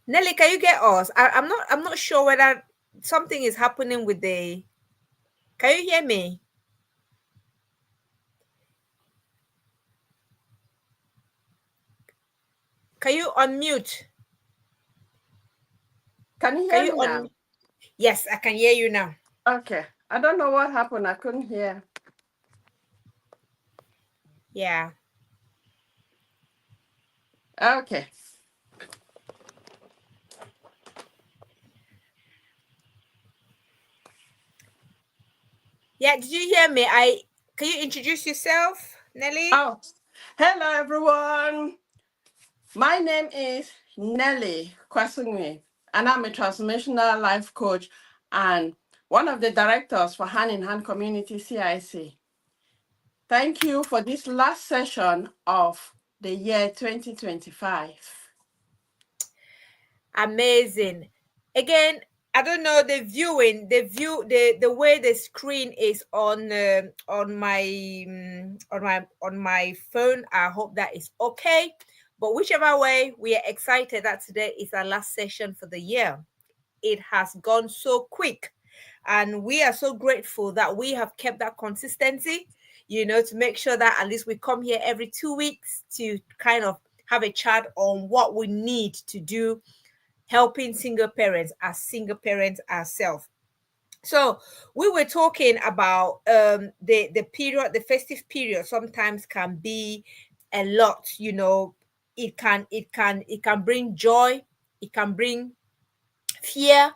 Nelly, can you get us? I'm not sure whether something is happening with the. Can you hear me? Can you unmute? Can you Can hear you me now? Yes, I can hear you now. Okay. I don't know what happened. I couldn't hear. Yeah. Okay. Yeah, did you hear me? I Can you introduce yourself, Nelly? Oh, hello everyone. My name is Nelly Kwasungwe, and I'm a transformational life coach and one of the directors for Hand in Hand Community CIC. Thank you for this last session of the year 2025. Amazing. Again, I don't know the way the screen is on my phone. I hope that is okay. But whichever way, we are excited that today is our last session for the year. It has gone so quick, and we are so grateful that we have kept that consistency. To make sure that at least we come here every 2 weeks to kind of have a chat on what we need to do helping single parents ourselves. So we were talking about the period, the festive period sometimes can be a lot. It can bring joy, it can bring fear.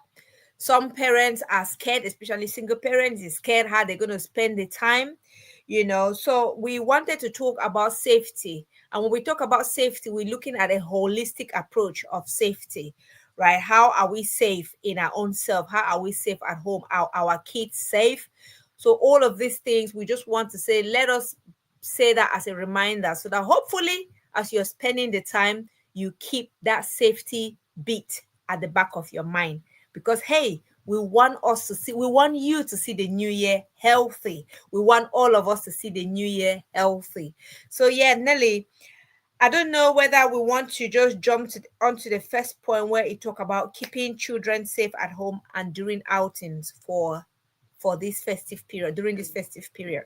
Some parents are scared, especially single parents is scared how they're going to spend the time. So we wanted to talk about safety, and when we talk about safety, we're looking at a holistic approach of safety, right? How are we safe in our own self? How are we safe at home? Are our kids safe? So all of these things, we just want to say, let us say that as a reminder, so that hopefully as you're spending the time, you keep that safety beat at the back of your mind. Because hey, we want you to see the new year healthy. We want all of us to see the new year healthy. So yeah, Nelly, I don't know whether we want to just jump onto the first point where it talk about keeping children safe at home and during outings for this festive period, during this festive period.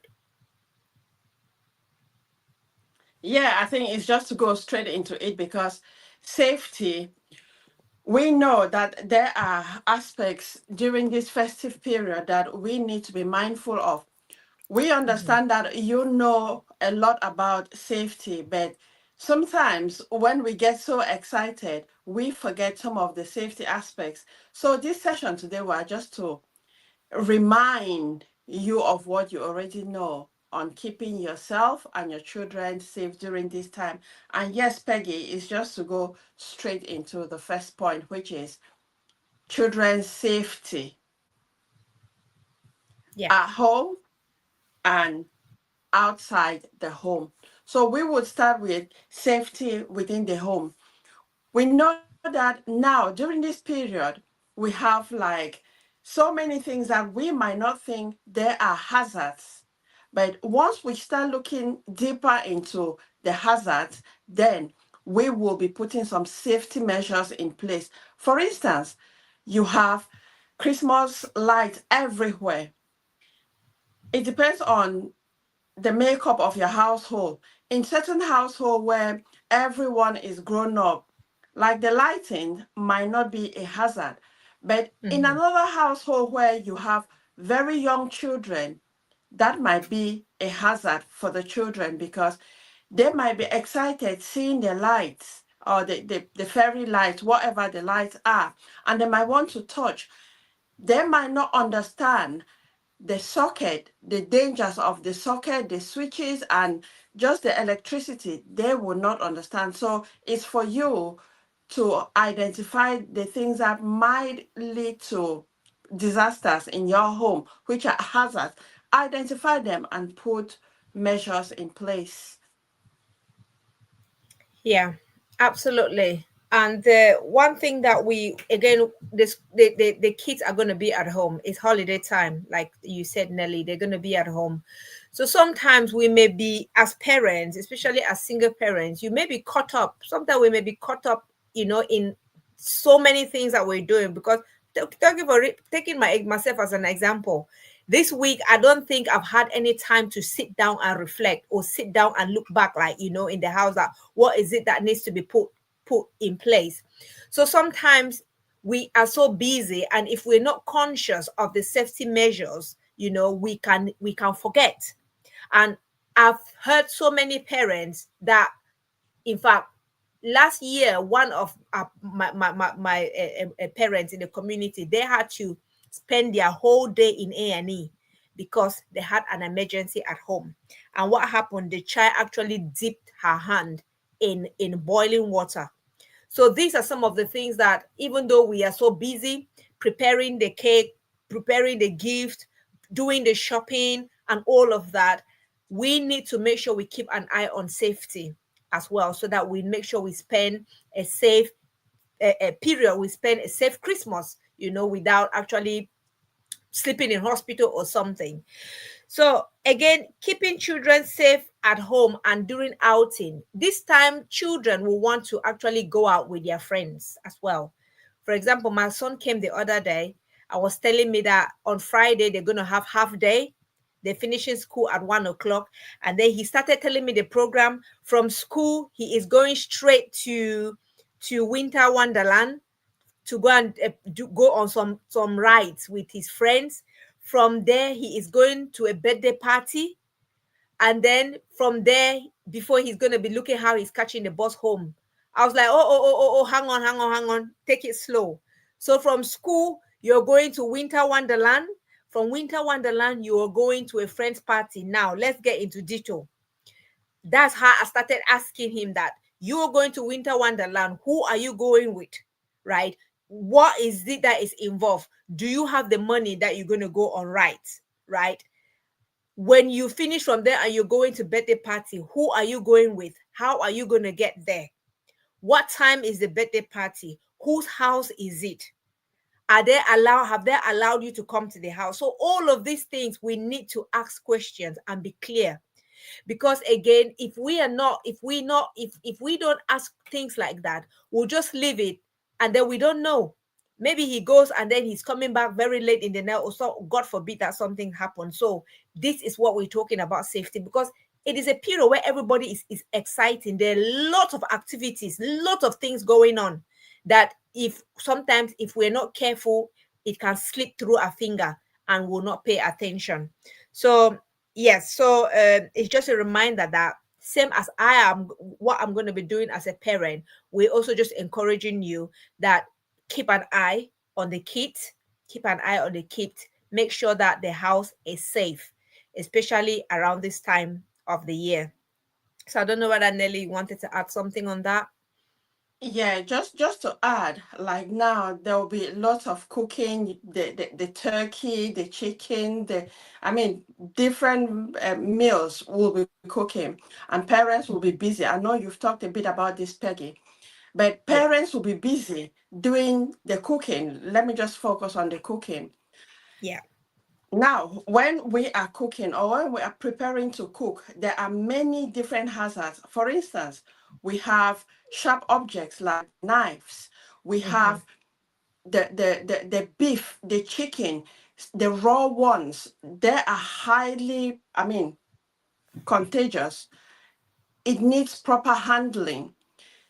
Yeah, I think it's just to go straight into it because safety, we know that there are aspects during this festive period that we need to be mindful of. We Mhm. understand that you know a lot about safety, but sometimes when we get so excited, we forget some of the safety aspects. So, this session today was just to remind you of what you already know on keeping yourself and your children safe during this time. And yes, Peggy, is just to go straight into the first point, which is children's safety Yeah. at home and outside the home. So we would start with safety within the home. We know that now during this period, we have like so many things that we might not think there are hazards. But once we start looking deeper into the hazards, then we will be putting some safety measures in place. For instance, you have Christmas lights everywhere. It depends on the makeup of your household. In certain household where everyone is grown up, like the lighting might not be a hazard. But in Mhm. another household where you have very young children, that might be a hazard for the children because they might be excited seeing the lights or the fairy lights, whatever the lights are, and they might want to touch. They might not understand the socket, the dangers of the socket, the switches, and just the electricity, they will not understand. So it's for you to identify the things that might lead to disasters in your home, which are hazards. Identify them and put measures in place. Yeah, absolutely. And one thing that we again, the kids are going to be at home. It's holiday time, like you said, Nelly. They're going to be at home, so sometimes we may be as parents, especially as single parents. You may be caught up. Sometimes we may be caught up, in so many things that we're doing. Because taking myself as an example, this week I don't think I've had any time to sit down and reflect, or sit down and look back, like, in the house, that what is it that needs to be put in place. So sometimes we are so busy, and if we're not conscious of the safety measures, we can forget. And I've heard so many parents that, in fact, last year, one of my parents in the community, they had to spend their whole day in A&E because they had an emergency at home. And what happened? The child actually dipped her hand in boiling water. So these are some of the things that, even though we are so busy preparing the cake, preparing the gift, doing the shopping, and all of that, we need to make sure we keep an eye on safety as well, so that we make sure we spend a safe a period, we spend a safe Christmas, without actually sleeping in hospital or something. So again, keeping children safe at home and during outing. This time, children will want to actually go out with their friends as well. For example, my son came the other day. I was telling me that on Friday they're going to have half day. They're finishing school at 1 o'clock, and then he started telling me the program. From school, he is going straight to Winter Wonderland to go and go on some rides with his friends. From there, he is going to a birthday party, and then from there, before, he's going to be looking how he's catching the bus home. I was like, oh, hang on, take it slow. So from school, you're going to Winter Wonderland. From Winter Wonderland, you are going to a friend's party. Now let's get into detail. That's how I started asking him that. You're going to Winter Wonderland. Who are you going with? Right? What is it that is involved? Do you have the money that you're going to go on rides? Right? When you finish from there and you're going to birthday party, who are you going with? How are you going to get there? What time is the birthday party? Whose house is it? Have they allowed you to come to the house? So all of these things, we need to ask questions and be clear. Because again, if we don't ask things like that, we'll just leave it, and then we don't know. Maybe he goes and then he's coming back very late in the night, or so, God forbid that something happens. So this is what we're talking about, safety, because it is a period where everybody is exciting. There are lots of activities, lots of things going on, that if sometimes, if we're not careful, it can slip through our finger and will not pay attention. So yes, so it's just a reminder that, same as I am, what I'm going to be doing as a parent, we're also just encouraging you that keep an eye on the kit, keep an eye on the kit, make sure that the house is safe, especially around this time of the year. So I don't know whether Nelly wanted to add something on that. Yeah, just to add, like now there will be lots of cooking, the turkey, the chicken, I mean, different meals will be cooking, and parents will be Mhm. busy. I know you've talked a bit about this, Peggy, but Yeah, parents will be busy doing the cooking. Let me just focus on the cooking. yeah. Now, when we are cooking or when we are preparing to cook, there are many different hazards. For instance, we have sharp objects like knives. We Hmm. have the beef, the chicken, the raw ones. They are highly, I mean, contagious. It needs proper handling.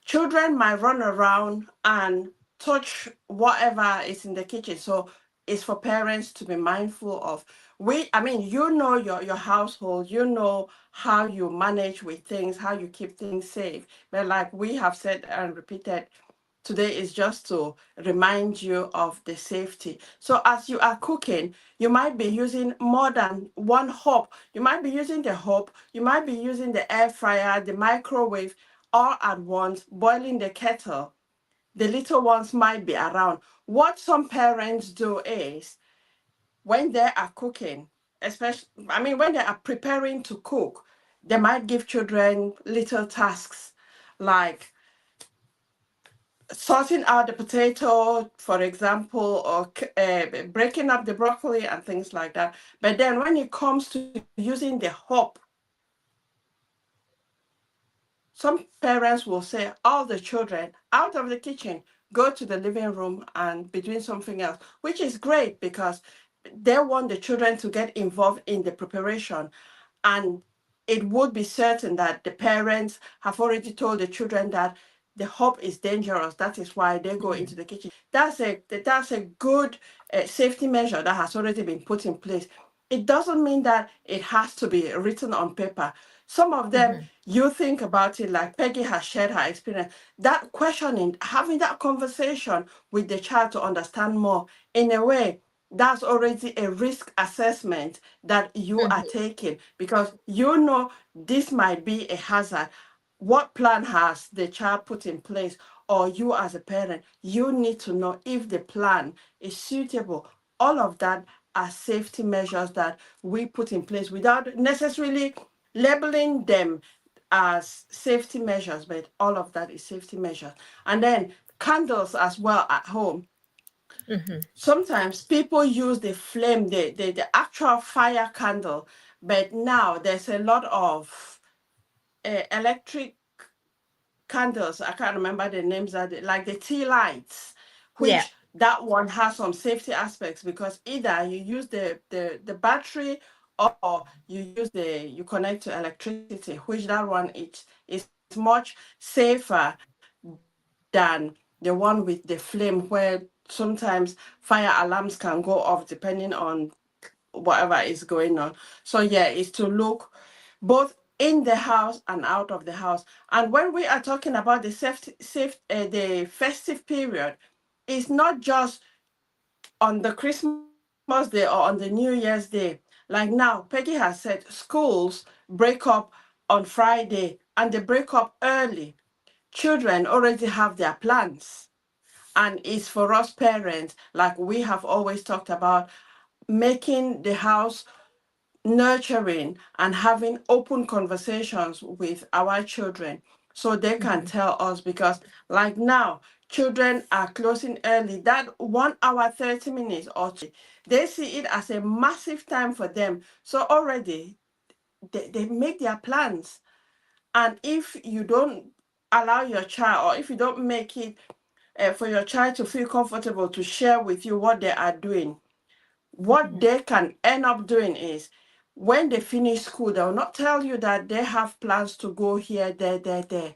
Children might run around and touch whatever is in the kitchen. So it's for parents to be mindful of. I mean, you know your household, you know how you manage with things, how you keep things safe. But like we have said and repeated, today is just to remind you of the safety. So as you are cooking, you might be using more than one hob. You might be using the hob, you might be using the air fryer, the microwave, all at once, boiling the kettle. The little ones might be around. What some parents do is when they are cooking, especially, I mean, when they are preparing to cook, they might give children little tasks like sorting out the potato, for example, or breaking up the broccoli and things like that. But then when it comes to using the hob, some parents will say, all the children out of the kitchen, go to the living room and be doing something else, which is great because they want the children to get involved in the preparation. And it would be certain that the parents have already told the children that the hope is dangerous. That is why they go into the kitchen. That's a good safety measure that has already been put in place. It doesn't mean that it has to be written on paper. Some of them, Mhm. you think about it like Peggy has shared her experience. That questioning, having that conversation with the child to understand more, in a way, that's already a risk assessment that you are Mhm. taking because you know this might be a hazard. What plan has the child put in place, or you as a parent, you need to know if the plan is suitable. All of that are safety measures that we put in place without necessarily labeling them as safety measures, but all of that is safety measures. And then candles as well at home. Mhm. Sometimes people use the flame, the actual fire candle, but now there's a lot of electric candles. I can't remember the names of it, like the tea lights, Yeah. which that one has some safety aspects because either you use the battery or you connect to electricity, which that one is much safer than the one with the flame where sometimes fire alarms can go off depending on whatever is going on. So yeah, it's to look both in the house and out of the house. And when we are talking about the festive period, it's not just on the Christmas Day or on the New Year's Day. Like now, Peggy has said schools break up on Friday and they break up early. Children already have their plans. And it's for us parents, like we have always talked about, making the house nurturing and having open conversations with our children so they can Mhm. tell us because like now children are closing early. That 1 hour 30 minutes or they see it as a massive time for them, so already they make their plans. And if you don't allow your child, or if you don't make it for your child to feel comfortable to share with you what they are doing, what Mhm. they can end up doing is when they finish school, they'll not tell you that they have plans to go here, there.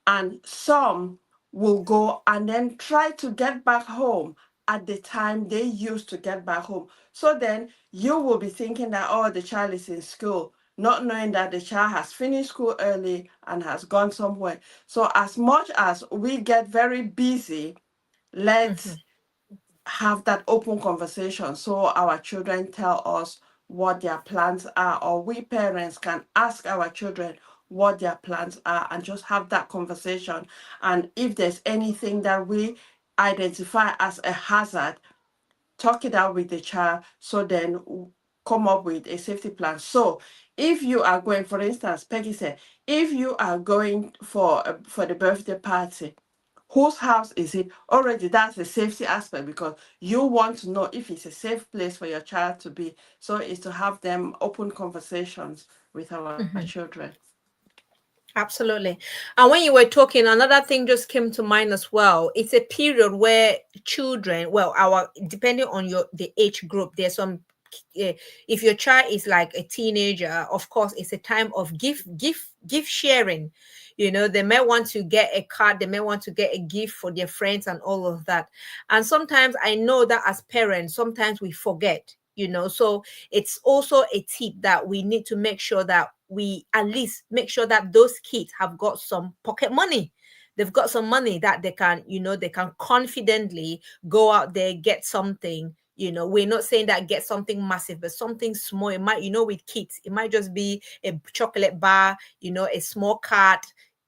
And some will go and then try to get back home at the time they used to get back home. So then you will be thinking that, oh, the child is in school, not knowing that the child has finished school early and has gone somewhere. So, as much as we get very busy, let's Mhm. have that open conversation so our children tell us what their plans are, or we parents can ask our children what their plans are and just have that conversation. And if there's anything that we identify as a hazard, talk it out with the child so then come up with a safety plan. So if you are going, for instance, Peggy said, if you are going for the birthday party, whose house is it? Already that's a safety aspect because you want to know if it's a safe place for your child to be. So it's to have them open conversations with our Mhm. children. Absolutely. And when you were talking, another thing just came to mind as well. It's a period where children, well, our depending on your the age group, there's some if your child is like a teenager, of course, it's a time of gift sharing. You know, they may want to get a card, they may want to get a gift for their friends and all of that. And sometimes I know that as parents, sometimes we forget, you know. So it's also a tip that we need to make sure that we at least make sure that those kids have got some pocket money. They've got some money that they can, you know, they can confidently go out there, get something. You know, we're not saying that get something massive, but something small. It might, you know, with kids, it might just be a chocolate bar, you know, a small card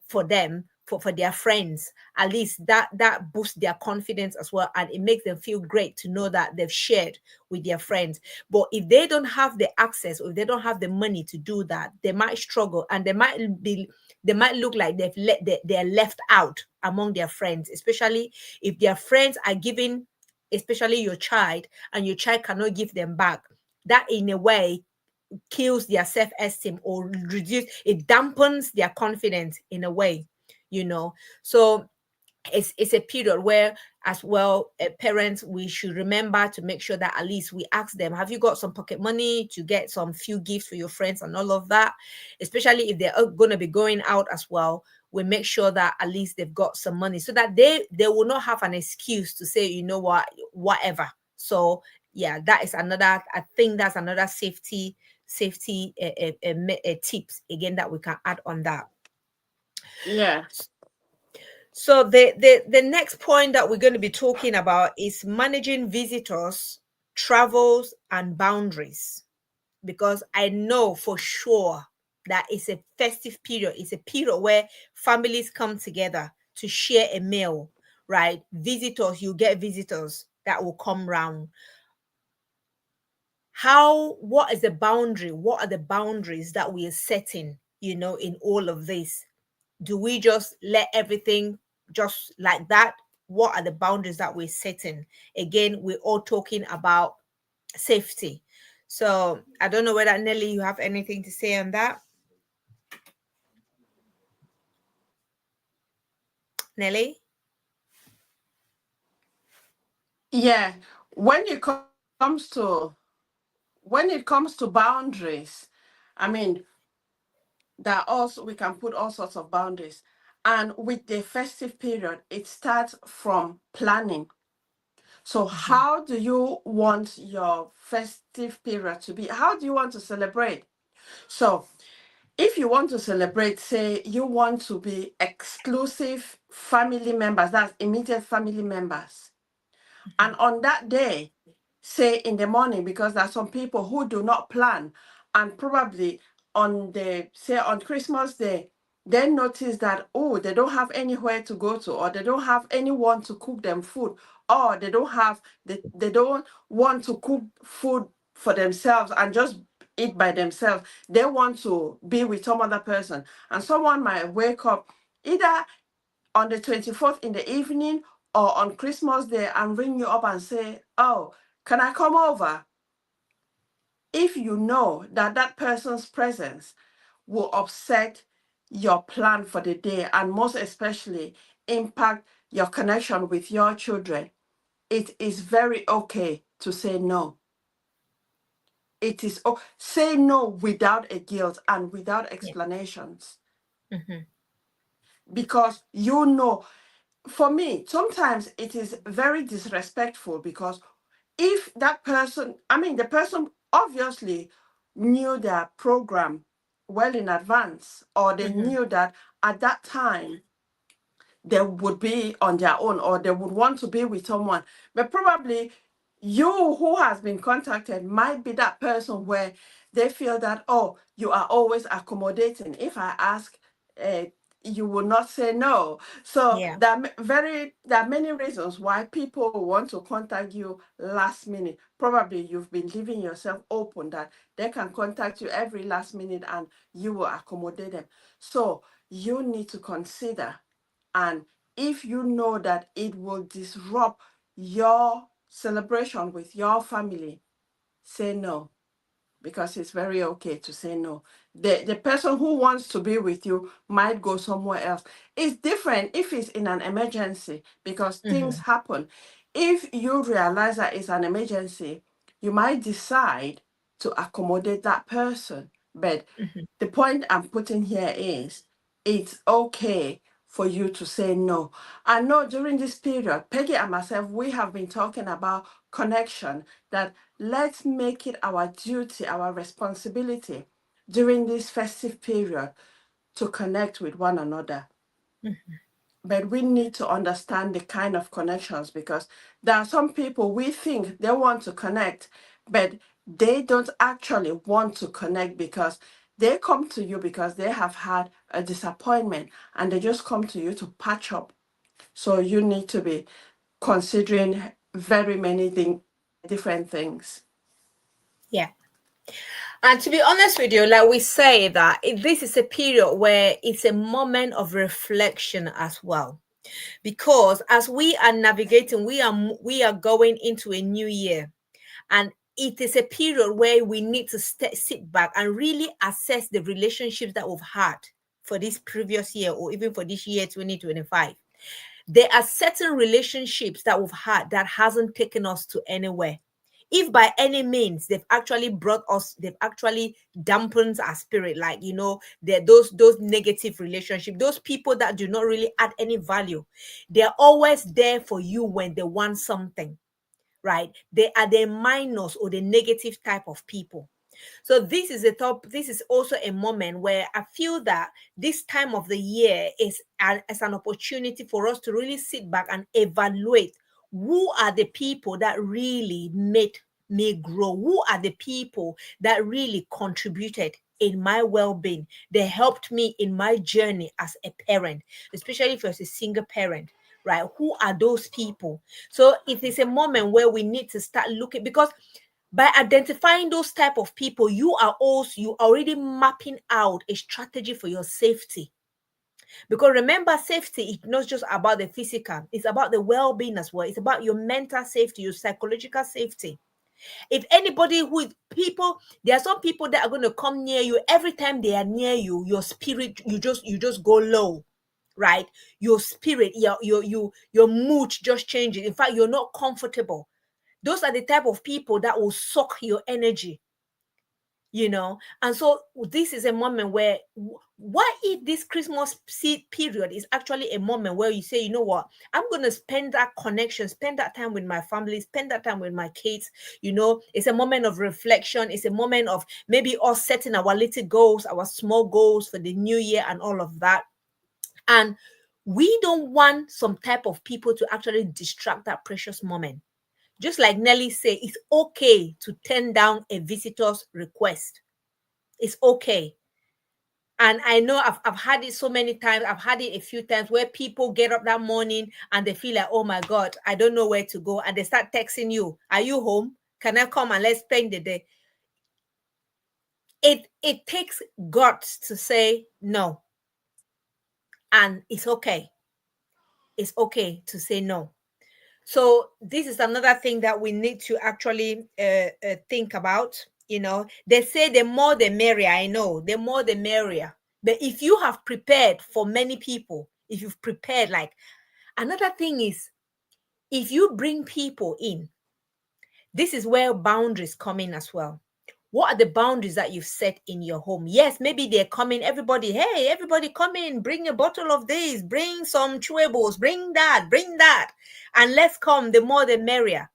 for them, for their friends. At least that boosts their confidence as well, and it makes them feel great to know that they've shared with their friends. But if they don't have the access, or if they don't have the money to do that, they might struggle, and they might look like they're left out among their friends, especially if their friends are giving, especially your child, and your child cannot give them back. That in a way kills their self-esteem, or reduce it, dampens their confidence in a way, you know. So It's a period where, as well, parents, we should remember to make sure that at least we ask them, have you got some pocket money to get some few gifts for your friends and all of that, especially if they're going to be going out as well. We make sure that at least they've got some money, so that they will not have an excuse to say, you know what, whatever. So yeah, that is another, I think that's another safety tips again that we can add on that. Yeah. So the next point that we're going to be talking about is managing visitors, travels, and boundaries. Because I know for sure that it's a festive period. It's a period where families come together to share a meal, right? Visitors, you get visitors that will come round. What is the boundary? What are the boundaries that we are setting, in all of this? Do we just let everything just like that? What are the boundaries that we're setting? Again, we're all talking about safety. So I don't know whether, Nelly, you have anything to say on that. Nelly? Yeah. When it comes to boundaries, I mean, that also we can put all sorts of boundaries. And with the festive period, it starts from planning. So Mhm. how do you want your festive period to be? How do you want to celebrate? So if you want to celebrate, say you want to be exclusive family members, that's immediate family members. And on that day, say in the morning, because there are some people who do not plan, and probably on Christmas Day, they notice that, oh, they don't have anywhere to go to, or they don't have anyone to cook them food, or they don't want to cook food for themselves and just eat by themselves. They want to be with some other person. And someone might wake up either on the 24th in the evening or on Christmas Day and ring you up and say, oh, can I come over? If you know that that person's presence will upset your plan for the day and most especially impact your connection with your children, it is very okay to say no. It is say no without a guilt and without Yeah. explanations, Mhm. because you know, for me, sometimes it is very disrespectful because if that person, I mean, the person obviously knew their program well in advance, or they Mhm. knew that at that time they would be on their own or they would want to be with someone. But probably you who has been contacted might be that person where they feel that, oh, you are always accommodating. If I ask, uh, you will not say no. So Yeah. there are many reasons why people want to contact you last minute. Probably you've been leaving yourself open that they can contact you every last minute and you will accommodate them. So you need to consider, and if you know that it will disrupt your celebration with your family, say no, because it's very okay to say no. The person who wants to be with you might go somewhere else. It's different if it's in an emergency because things Mhm. happen. If you realize that it's an emergency, you might decide to accommodate that person. But Mhm. the point I'm putting here is it's okay for you to say no. I know during this period, Peggy and myself, we have been talking about connection, that let's make it our duty, our responsibility during this festive period to connect with one another. Mhm. But we need to understand the kind of connections, because there are some people we think they want to connect, but they don't actually want to connect because they come to you because they have had a disappointment and they just come to you to patch up. So you need to be considering very many different things. Yeah. And to be honest with you, like we say that this is a period where it's a moment of reflection as well. Because as we are navigating, we are going into a new year, and it is a period where we need to sit back and really assess the relationships that we've had for this previous year or even for this year 2025. There are certain relationships that we've had that hasn't taken us to anywhere. If by any means they've actually brought us, they've actually dampened our spirit, like, they're those negative relationships, those people that do not really add any value. They're always there for you when they want something, right? They are the minus or the negative type of people. So this is also a moment where I feel that this time of the year is as an opportunity for us to really sit back and evaluate who are the people that really made me grow, who are the people that really contributed in my well-being. They helped me in my journey as a parent, especially if you're a single parent, right? Who are those people? So it is a moment where we need to start looking, because by identifying those type of people, you already mapping out a strategy for your safety. Because remember, safety is not just about the physical, it's about the well-being as well. It's about your mental safety, your psychological safety. If anybody there are some people that are going to come near you. Every time they are near you, your spirit, you just go low, right? Your spirit, your mood just changes. In fact, you're not comfortable. Those are the type of people that will suck your energy. And so this is a moment where, what if this Christmas period is actually a moment where you say, you know what, I'm going to spend that connection, spend that time with my family, spend that time with my kids. It's a moment of reflection. It's a moment of maybe us setting our little goals, our small goals for the new year and all of that. And we don't want some type of people to actually distract that precious moment. Just like Nelly said, it's okay to turn down a visitor's request. It's okay. And I know I've had it so many times. I've had it a few times where people get up that morning and they feel like, oh my God, I don't know where to go. And they start texting you, are you home? Can I come and let's spend the day? It takes guts to say no. And it's okay. It's okay to say no. So this is another thing that we need to actually think about. They say the more the merrier. I know, the more the merrier. But if you have prepared for many people, if you've prepared, like, another thing is, if you bring people in, this is where boundaries come in as well. What are the boundaries that you've set in your home? Yes, maybe they're coming, everybody, hey, everybody come in, bring a bottle of this, bring some chewables, bring that, and let's come, the more the merrier.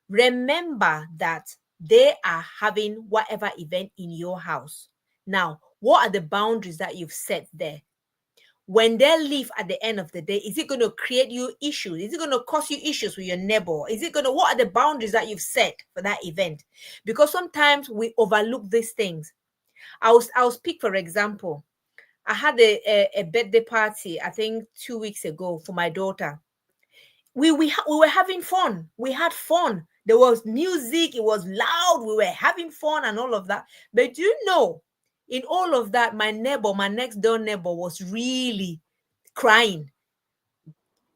Remember that they are having whatever event in your house. Now, what are the boundaries that you've set there? When they leave at the end of the day, is it going to create you issues? Is it going to cause you issues with your neighbor? What are the boundaries that you've set for that event? Because sometimes we overlook these things. I'll speak, for example. I had a birthday party, I think 2 weeks ago, for my daughter. We were having fun. We had fun. There was music. It was loud. We were having fun and all of that. But do you know, in all of that, my next door neighbor, was really crying.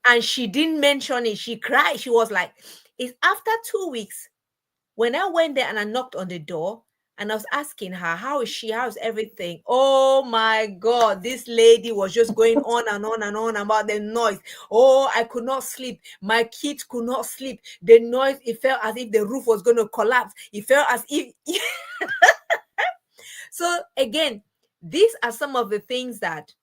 And she didn't mention it. She cried. She was like, it's after 2 weeks when I went there and I knocked on the door and I was asking her, how is she? How's everything? Oh my God, this lady was just going on and on and on about the noise. Oh, I could not sleep. My kids could not sleep. The noise, it felt as if the roof was going to collapse. It felt as if. So again, these are some of the things that.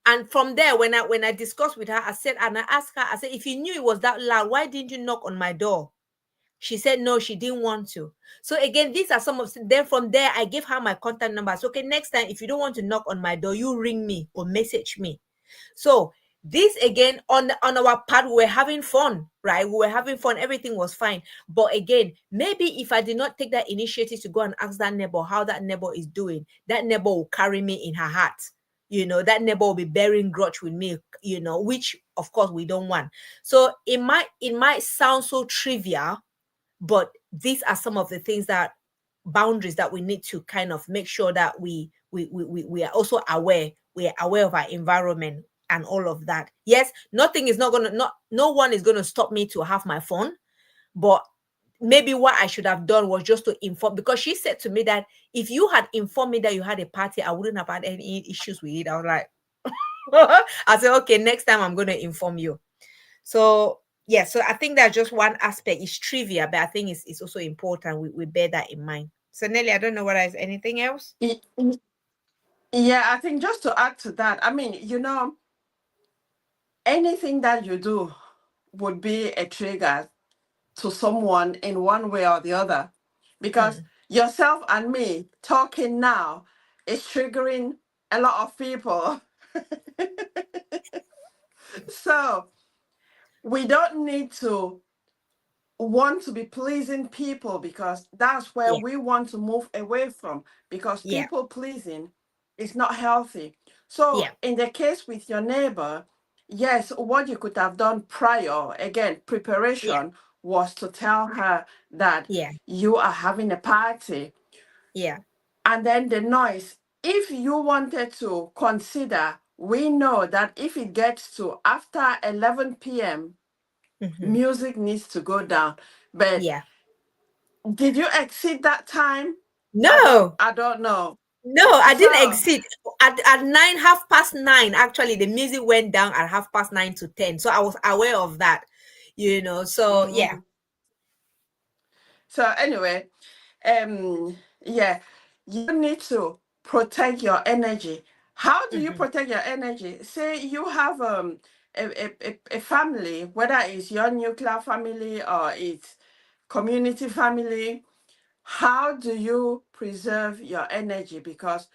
And from there, when I discussed with her, I said, and I asked her, I said, if you knew it was that loud, why didn't you knock on my door? She said no, she didn't want to. So again, these are some of. Then from there, I gave her my contact number. So, okay, next time, if you don't want to knock on my door, you ring me or message me. So this again, on our part, we were having fun, right? We were having fun. Everything was fine. But again, maybe if I did not take that initiative to go and ask that neighbor how that neighbor is doing, that neighbor will carry me in her heart. That neighbor will be bearing grudge with me, which of course we don't want. So it might sound so trivial, but these are some of the things that boundaries that we need to kind of make sure that we are also aware. We are aware of our environment and all of that. Yes, nothing is not gonna not no one is gonna stop me to have my phone, but maybe what I should have done was just to inform, because she said to me that if you had informed me that you had a party, I wouldn't have had any issues with it. I was like, I said, okay, next time I'm going to inform you. So yeah, so I think that's just one aspect. It's trivia, but I think it's also important we bear that in mind. So Nelly, I don't know whether there's anything else. Yeah, I think just to add to that, I mean, anything that you do would be a trigger to someone in one way or the other. Because Mm, yourself and me talking now is triggering a lot of people. So we don't need to want to be pleasing people, because that's where yeah, we want to move away from, because yeah, people pleasing is not healthy. So yeah, in the case with your neighbor, yes, what you could have done prior, again, yeah, preparation, was to tell her that yeah, you are having a party. yeah. And then the noise, if you wanted to consider, we know that if it gets to after 11 p.m., Hmm. music needs to go down. But Yeah. did you exceed that time? No, I don't know. no, I didn't So, exceed. At nine, half past nine, actually, the music went down at half past nine to 10. So I was aware of that, So yeah. mhm. So anyway, yeah, you need to protect your energy. How do you Hmm. protect your energy? Say you have a family, whether it's your nuclear family or it's community family. How do you preserve your energy? Because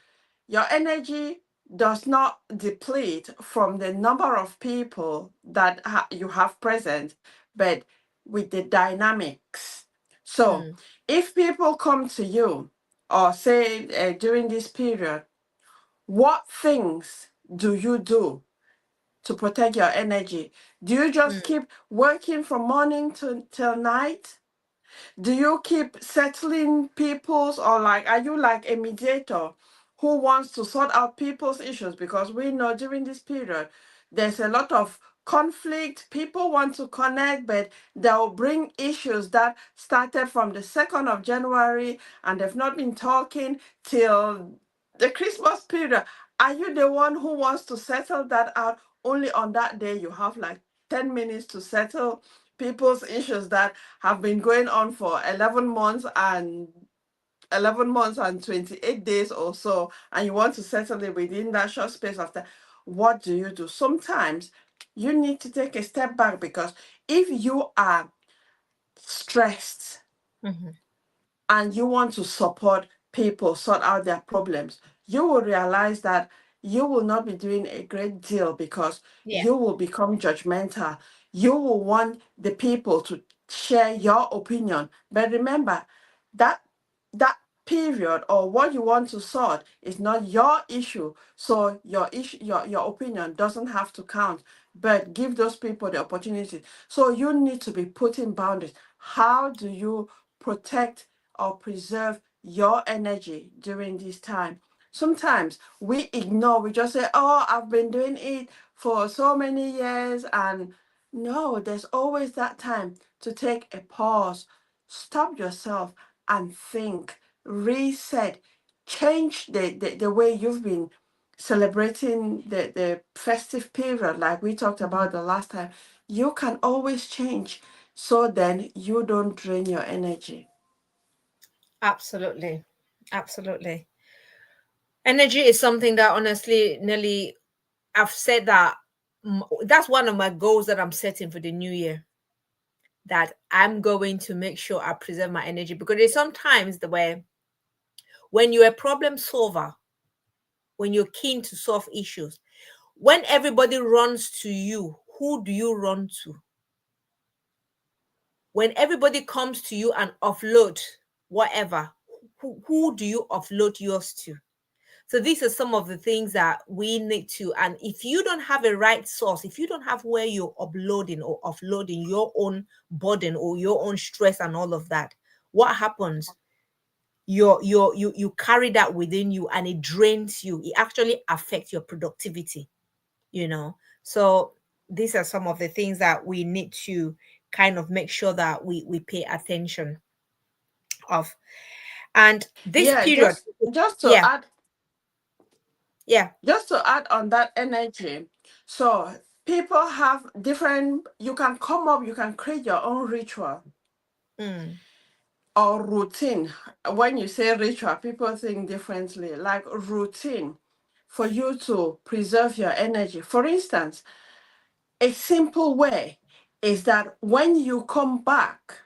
your energy does not deplete from the number of people that you have present, but with the dynamics. So, Mm, if people come to you, or say during this period, what things do you do to protect your energy? Do you just mm, keep working from morning to till night? Do you keep settling people's, or like, are you like a mediator who wants to sort out people's issues? Because we know during this period there's a lot of conflict. People want to connect, but they'll bring issues that started from the 2nd of January, and they've not been talking till the Christmas period. Are you the one who wants to settle that out? Only on that day you have like 10 minutes to settle people's issues that have been going on for 11 months and 28 days or so, and you want to settle it within that short space of time. What do you do? Sometimes you need to take a step back, because if you are stressed mhm. and you want to support people sort out their problems, you will realize that you will not be doing a great deal, because Yeah. you will become judgmental. You will want the people to share your opinion. But remember that that period, or what you want to sort, is not your issue. So your issue, your opinion doesn't have to count. But give those people the opportunity. So you need to be putting boundaries. How do you protect or preserve your energy during this time? Sometimes we ignore, we just say, oh, I've been doing it for so many years. And no, there's always that time to take a pause, stop yourself, and think, reset, change the way you've been celebrating the festive period, like we talked Mhm. about the last time. You can always change, so then you don't drain your energy. Absolutely. Absolutely. Energy is something that honestly, Nelly, I've said that that's one of my goals that I'm setting for the new year. That I'm going to make sure I preserve my energy, because there's sometimes the way when you're a problem solver, when you're keen to solve issues, when everybody runs to you, who do you run to? When everybody comes to you and offload whatever, who do you offload yours to? So these are some of the things that we need to. And if you don't have a right source, if you don't have where you're uploading or offloading your own burden or your own stress and all of that, what happens? You carry that within you and it drains you. It actually affects your productivity, you know. So these are some of the things that we need to kind of make sure that we pay attention of. And this Yeah, period, just to yeah, add Yeah. Just to add on that energy, so people have different, you can come up, you can create your own ritual Mm. or routine. When you say ritual, people think differently, like routine for you to preserve your energy. For instance, a simple way is that when you come back,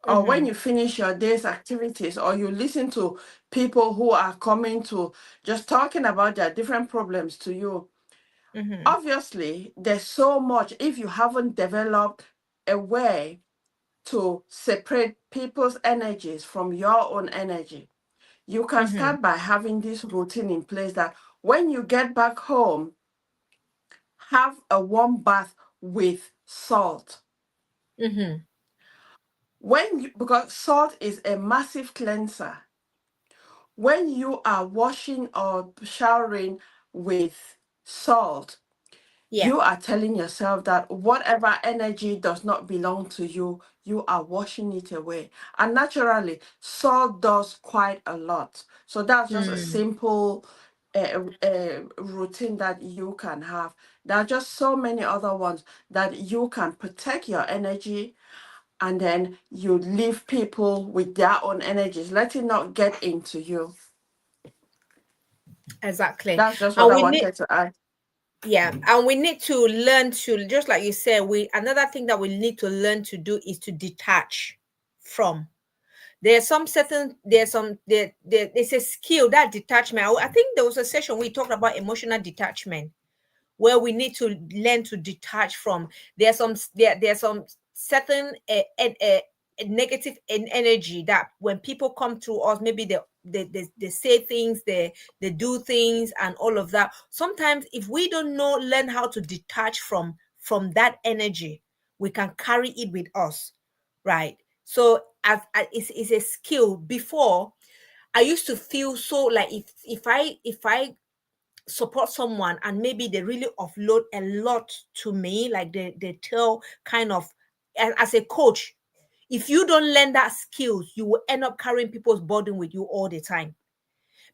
or when Mm-hmm. you finish your day's activities, or you listen to people who are coming to just talking about their different problems to you, Mm-hmm. obviously there's so much. If you haven't developed a way to separate people's energies from your own energy, you can Mm-hmm. start by having this routine in place that when you get back home, have a warm bath with salt. Mm-hmm. Because salt is a massive cleanser. When you are washing or showering with salt, Yeah. you are telling yourself that whatever energy does not belong to you, you are washing it away. And naturally, salt does quite a lot. So that's just a Mm. simple routine that you can have. There are just so many other ones that you can protect your energy, and then you leave people with their own energies. Let it not get into you. Exactly. That's just what And I we need, wanted to add. yeah, and we need to learn to, just like you said, we another thing that we need to learn to do is to detach from. There's some certain there's some there's a skill, that detachment. I think there was a session we talked about emotional detachment, where we need to learn to detach from. There's some certain negative energy that when people come through us, maybe they say things, they do things and all of that. Sometimes if we don't know learn how to detach from that energy, we can carry it with us, right? So as it's a skill. Before, I used to feel so like if I support someone and maybe they really offload a lot to me, like they tell kind of, as a coach, if you don't learn that skills, you will end up carrying people's burden with you all the time,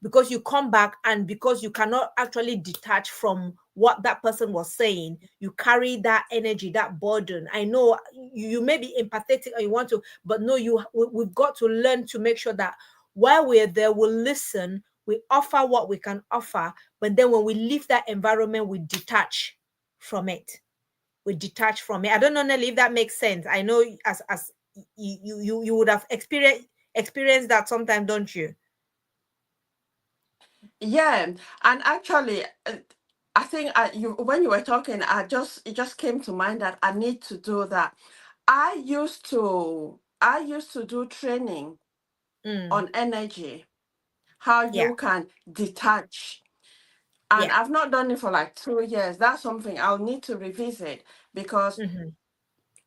because you come back and because you cannot actually detach from what that person was saying, you carry that energy, that burden. I know you may be empathetic or you want to, but no, we've got to learn to make sure that while we're there, we'll listen, we offer what we can offer, but then when we leave that environment, we detach from it. We detach from it. I don't know, Nelly, if that makes sense. I know as you would have experienced that sometimes, don't you? Yeah, and actually, I think you when you were talking, it just came to mind that I need to do that. I used to do training Mm, on energy, how yeah. you can detach, and Yeah. I've not done it for like 2 years. That's something I'll need to revisit, because Mhm.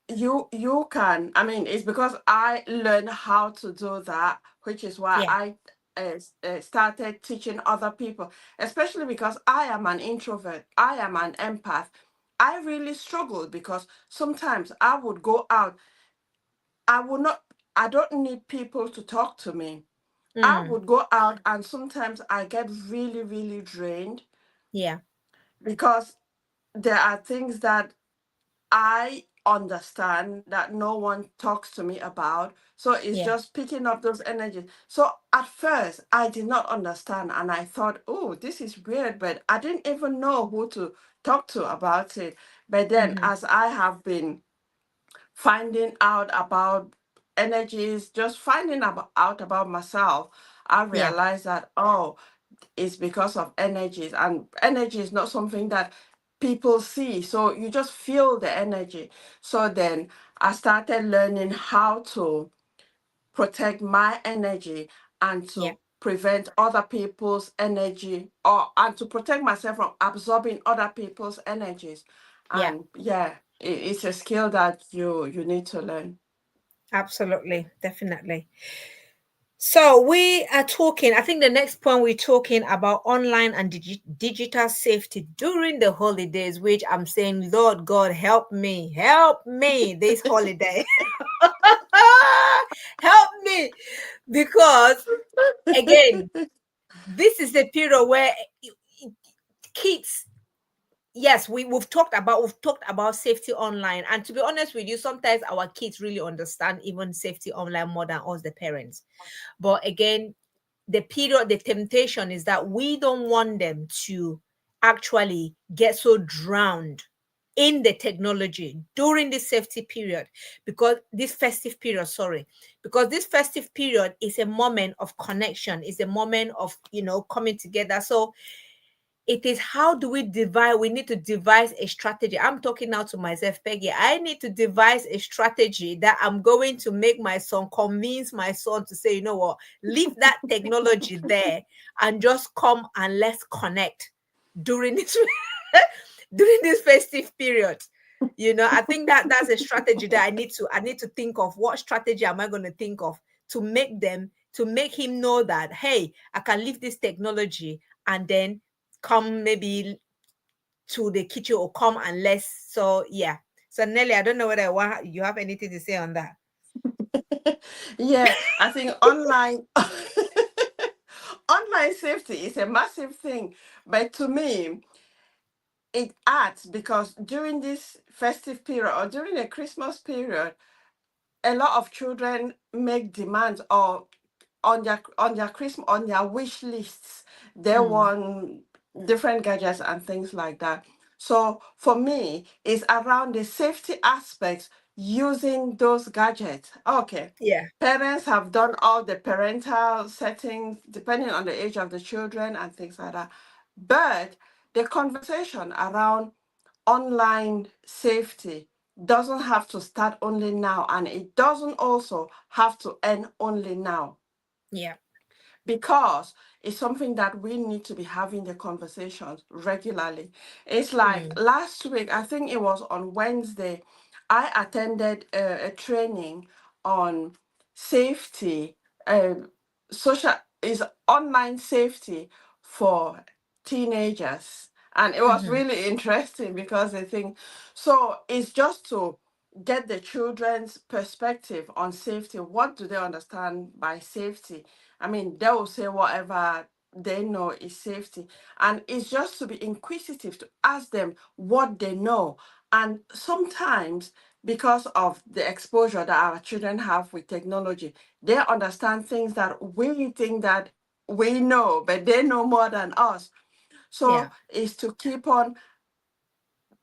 you can, I mean, it's because I learned how to do that, which is why Yeah. I started teaching other people, especially because I am an introvert, I am an empath. I really struggled because sometimes I would go out, I would not, I don't need people to talk to me. I Mm. would go out and sometimes I get really, really drained, Yeah. because there are things that I understand that no one talks to me about. So it's Yeah. just picking up those energies. So at first, I did not understand. And I thought, oh, this is weird. But I didn't even know who to talk to about it. But then, Mhm. as I have been finding out about energies, just finding out about myself, I Yeah. realized that, oh, is because of energies, and energy is not something that people see, so you just feel the energy. So then I started learning how to protect my energy, and Yeah. to prevent other people's energy, or and to protect myself from absorbing other people's energies. Yeah. And yeah, it's a skill that you need to learn. Absolutely. Definitely. So we are talking, I think the next point we're talking about online and digital safety during the holidays, which I'm saying, Lord God, help me this holiday. Help me, because again, this is a period where kids, yes, we've talked about safety online, and to be honest with you, sometimes our kids really understand even safety online more than us, the parents. But again, the temptation is that we don't want them to actually get so drowned in the technology during this safety period, because this festive period, sorry, because this festive period is a moment of connection, is a moment of, coming together. So it is, how do we divide? We need to devise a strategy. I'm talking now to myself, Peggy. I need to devise a strategy that I'm going to make my son, convince my son to say, you know what, leave that technology there and just come and let's connect during this during this festive period. I think that that's a strategy that I need to think of. What strategy am I going to think of to make him know that, hey, I can leave this technology and then come maybe to the kitchen or come and let's. So yeah. So Nelly, I don't know whether you have anything to say on that. Yeah, I think online online safety is a massive thing, but to me it adds because during this festive period or during the Christmas period, a lot of children make demands or on their Christmas on their wish lists. They Mm, want different gadgets and things like that. So for me, it's around the safety aspects using those gadgets. Okay. yeah. Parents have done all the parental settings depending on the age of the children and things like that. But the conversation around online safety doesn't have to start only now, and it doesn't also have to end only now, Yeah. because it's something that we need to be having the conversations regularly. It's like Mm, last week, I think it was on Wednesday, I attended a training on safety, uh, social is online safety for teenagers. And it was mm-hmm, really interesting because I think so it's just to get the children's perspective on safety. What do they understand by safety? I mean, they will say whatever they know is safety. And it's just to be inquisitive, to ask them what they know. And sometimes, because of the exposure that our children have with technology, they understand things that we think that we know, but they know more than us. yeah. So it's to keep on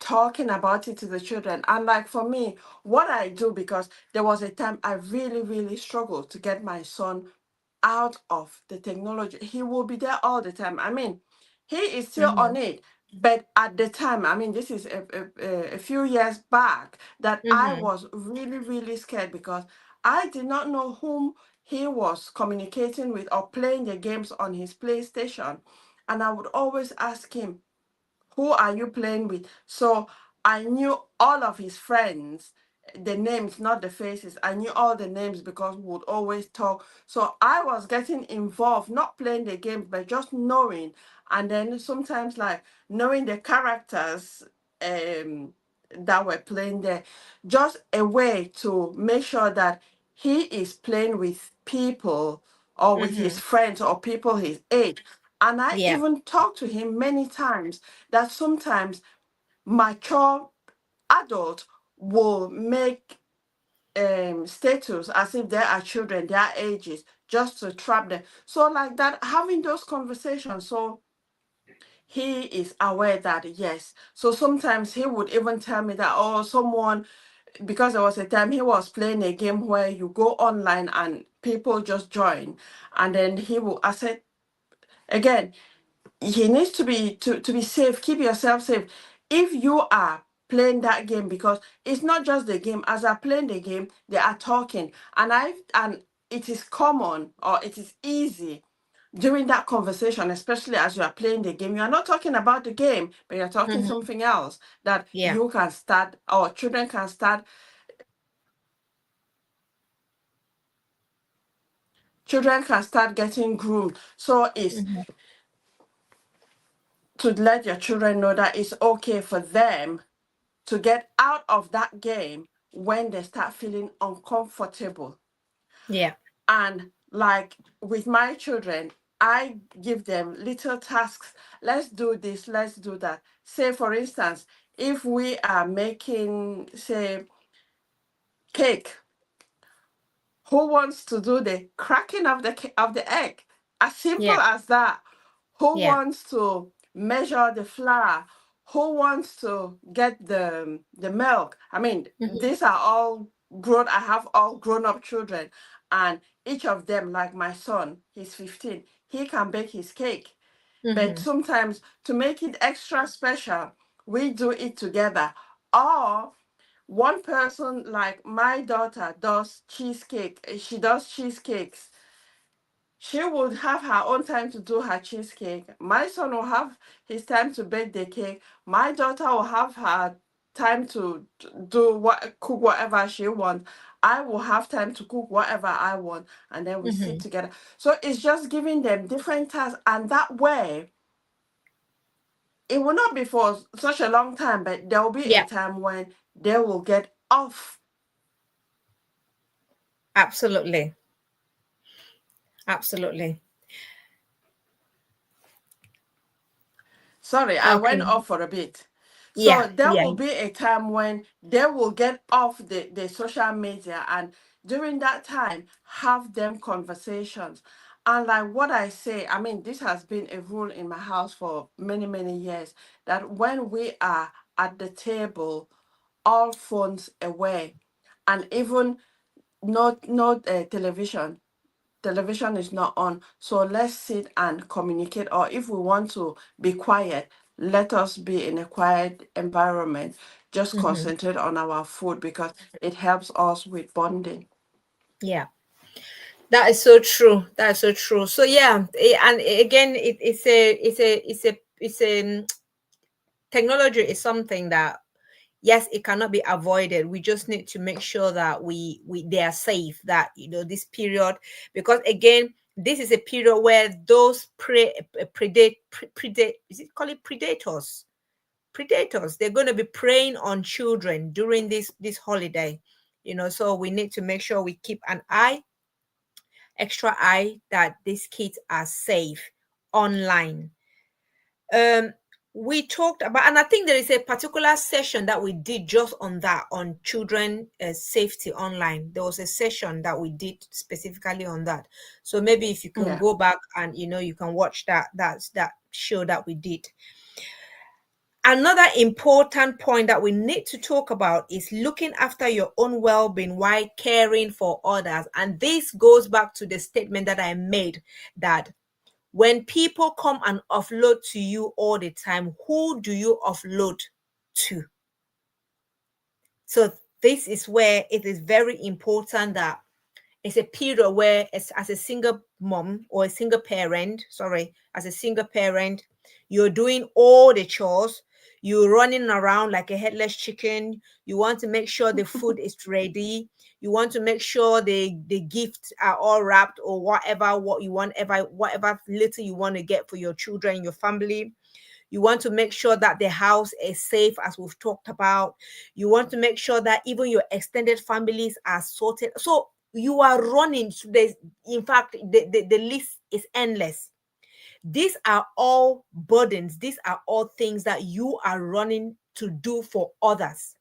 talking about it to the children. And like for me, what I do, because there was a time I really, really struggled to get my son out of the technology. He will be there all the time. I mean, he is still Mm-hmm, on it. But at the time, I mean, this is a few years back, that I mm-hmm, was really, really scared because I did not know whom he was communicating with or playing the games on his PlayStation. And I would always ask him, who are you playing with? So I knew all of his friends, the names, not the faces. I knew all the names because we would always talk. So I was getting involved, not playing the games, but just knowing. And then sometimes like knowing the characters that were playing there. Just a way to make sure that he is playing with people or with his mm-hmm. friends or people his age. And I Yeah. even talked to him many times that sometimes mature adults will make status as if they are children, their ages, just to trap them. So, like that, having those conversations. So, he is aware that, yes. So, sometimes he would even tell me that, oh, someone, because there was a time he was playing a game where you go online and people just join. And then I said, again, he needs to be safe. Keep yourself safe if you are playing that game, because it's not just the game. As I playing the game, they are talking, and it is common, or it is easy during that conversation, especially as you are playing the game. You are not talking about the game, but you're talking Mm-hmm, something else that yeah. you can start, or children can start. Children can start getting groomed. So it's Mm-hmm, to let your children know that it's okay for them to get out of that game when they start feeling uncomfortable. yeah. And like with my children, I give them little tasks. Let's do this, let's do that. Say, for instance, if we are making, say, cake, who wants to do the cracking of the egg? As simple Yeah. as that. Who Yeah. wants to measure the flour? Who wants to get the milk? I mean, Mm-hmm. these are all grown. I have all grown up children, and each of them, like my son, he's 15. He can bake his cake, but Mm-hmm. sometimes to make it extra special, we do it together. Or one person, like my daughter does cheesecake, she does cheesecakes. She would have her own time to do her cheesecake. My son will have his time to bake the cake. My daughter will have her time to do what, cook whatever she wants. I will have time to cook whatever I want, and then we sit Mm-hmm. together. So it's just giving them different tasks, and that way it will not be for such a long time, but there will be a Yeah. time when they will get off. Absolutely. Absolutely. Sorry, I went Okay. off for a bit. Yeah. So there Yeah. will be a time when they will get off the social media, and during that time have them conversations. And like what I say, I mean, this has been a rule in my house for many, many years, that when we are at the table, all phones away, and even not television is not on. So let's sit and communicate. Or if we want to be quiet, let us be in a quiet environment. Just Mm-hmm. concentrate on our food because it helps us with bonding. Yeah. That is so true. That is so true. So yeah, and again, it's a technology is something that, yes, it cannot be avoided. We just need to make sure that we they are safe, that this period, because again, this is a period where those predate, is it called it predators, they're going to be preying on children during this holiday. So we need to make sure we keep an extra eye, that these kids are safe online. um we talked about, and I think there is a particular session that we did just on that, on children safety online. There was a session that we did specifically on that. So maybe if you can Yeah. go back and you can watch that show that we did. Another important point that we need to talk about is looking after your own well-being while caring for others. And this goes back to the statement that I made, that when people come and offload to you all the time, who do you offload to? So this is where it is very important that it's a period where, as a single mom or a single parent, sorry, as a single parent, you're doing all the chores, you're running around like a headless chicken. You want to make sure the food is ready. You want to make sure the gifts are all wrapped, or what you want, whatever little you want to get for your children, your family. You want to make sure that the house is safe, as we've talked about. You want to make sure that even your extended families are sorted. So you are running. In fact, the list is endless. These are all burdens. These are all things that you are running to do for others.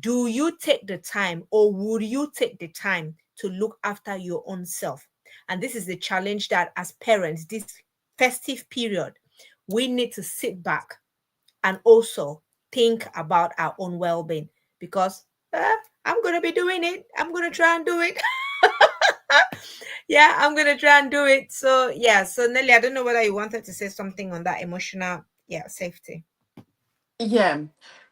Do you take the time, or would you take the time to look after your own self? And this is the challenge, that as parents, this festive period, we need to sit back and also think about our own well-being, because I'm going to be doing it. I'm going to try and do it. Yeah, I'm going to try and do it. So yeah, so Nelly, I don't know whether you wanted to say something on that emotional, yeah, safety. Yeah.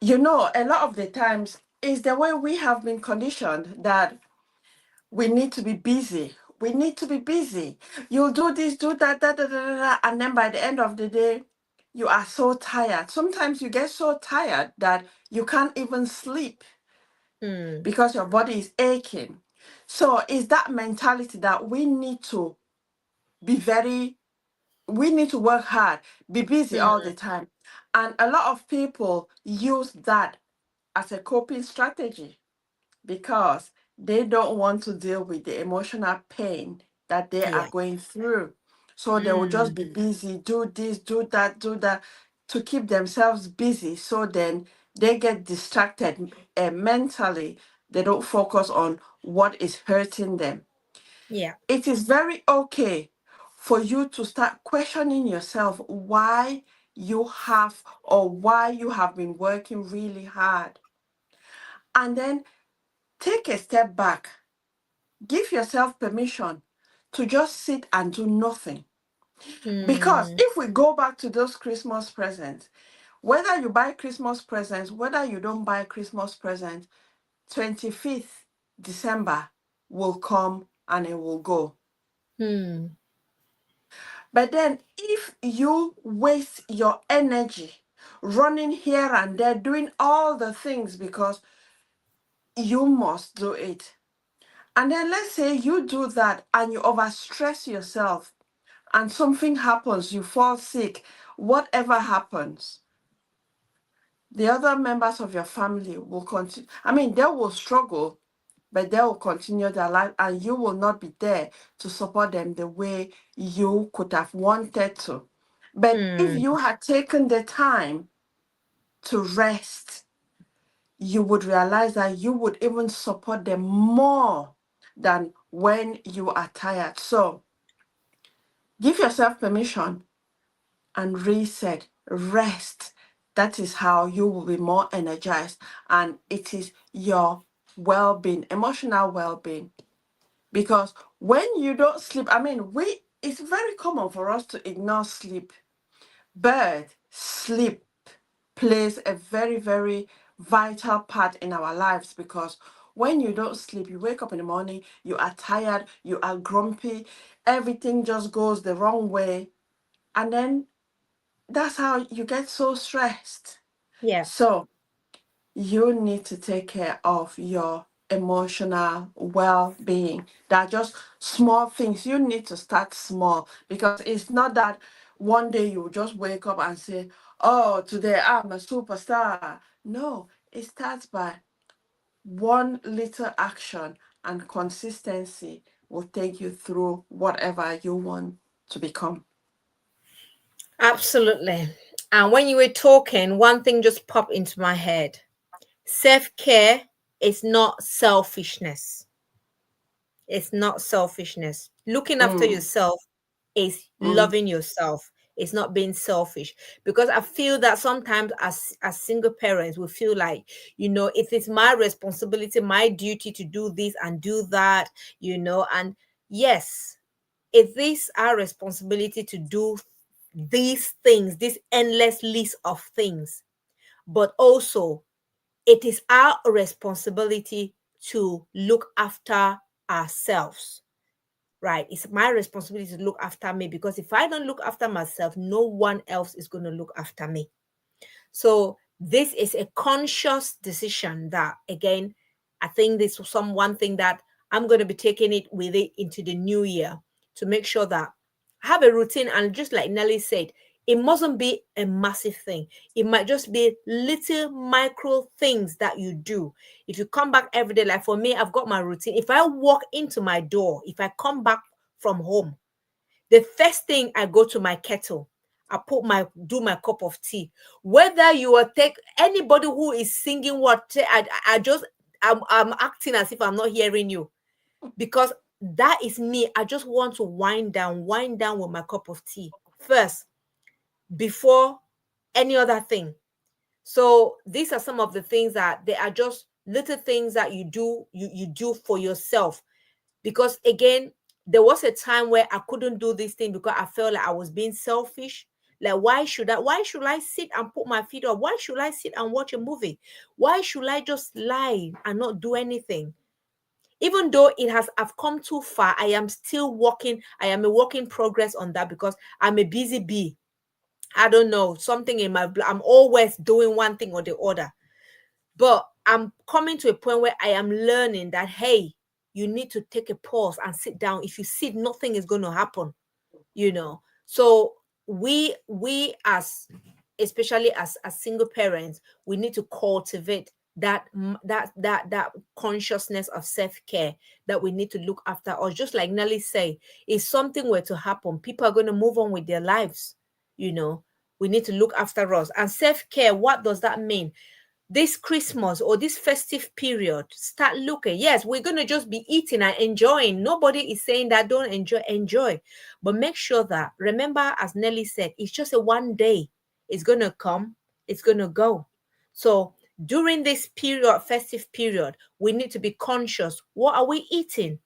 A lot of the times is the way we have been conditioned that we need to be busy. We need to be busy. You'll do this, do that, and then by the end of the day, you are so tired. Sometimes you get so tired that you can't even sleep Hmm. because your body is aching. So it's that mentality that be very, we need to work hard, be busy all Hmm. the time. And a lot of people use that as a coping strategy because they don't want to deal with the emotional pain that they are Yeah. going through. So they will just Mm. be busy, do this, do that, to keep themselves busy. So then they get distracted mentally. They don't focus on what is hurting them. Yeah. It is very okay for you to start questioning yourself why you have or why you have been working really hard. And then take a step back. Give yourself permission to just sit and do nothing. Because Mm. if we go back to those Christmas presents, whether you buy Christmas presents, whether you don't buy Christmas presents, 25th December will come and it will go. Mm. But then if you waste your energy running here and there, doing all the things because you must do it, and then let's say you do that and you overstress yourself and something happens, you fall sick, whatever happens, the other members of your family will continue. I mean, they will struggle, but they will continue their life, and you will not be there to support them the way you could have wanted to. But if Mm. you had taken the time to rest, you would realize that you would even support them more than when you are tired. So give yourself permission and reset, rest. That is how you will be more energized. And it is your well being, emotional well being. Because when you don't sleep, I mean, it's very common for us to ignore sleep, but sleep plays a very, very vital part in our lives because when you don't sleep, you wake up in the morning, you are tired, you are grumpy, everything just goes the wrong way. And then that's how you get so stressed. Yeah. So you need to take care of your emotional well-being. That are just small things. You need to start small because it's not that one day you just wake up and say, oh, today I'm a superstar. No, it starts by one little action, and consistency will take you through whatever you want to become. Absolutely. And when you were talking, one thing just popped into my head. Self-care is not selfishness. It's not selfishness. Looking after Mm, yourself is mm, loving yourself. It's not being selfish. Because I feel that sometimes as single parents, we feel like, it is my responsibility, my duty to do this and do that, and yes, it is our responsibility to do these things, this endless list of things. But also, it is our responsibility to look after ourselves, right? It's my responsibility to look after me because if I don't look after myself, no one else is going to look after me. So this is a conscious decision that, again, I think this was one thing that I'm going to be taking it with it into the new year to make sure that I have a routine. And just like Nelly said, it mustn't be a massive thing. It might just be little micro things that you do. If you come back every day, like for me, I've got my routine. If I walk into my door, if I come back from home, the first thing I go to my kettle, I do my cup of tea. Whether you are take anybody who is singing what I just I'm acting as if I'm not hearing you because that is me. I just want to wind down with my cup of tea first before any other thing. So these are some of the things that they are just little things that you do for yourself because again, there was a time where I couldn't do this thing because I felt like I was being selfish. Like, why should I sit and put my feet up? Why should I sit and watch a movie? Why should I just lie and not do anything? Even though I've come too far, I am still working. I am a work in progress on that because I'm a busy bee. I don't know, something in my blood. I'm always doing one thing or the other. But I'm coming to a point where I am learning that, hey, you need to take a pause and sit down. If you sit, nothing is going to happen. So we as especially as single parents, we need to cultivate that consciousness of self-care, that we need to look after us. Just like Nelly say, if something were to happen, people are going to move on with their lives. you know we need to look after us. And self-care, what does that mean? This Christmas or this festive period, start looking. Yes, we're going to just be eating and enjoying. Nobody is saying that don't enjoy. But make sure that, remember, as Nelly said, it's just a one day. It's going to come, it's going to go. So during this period, festive period, we need to be conscious. What are we eating?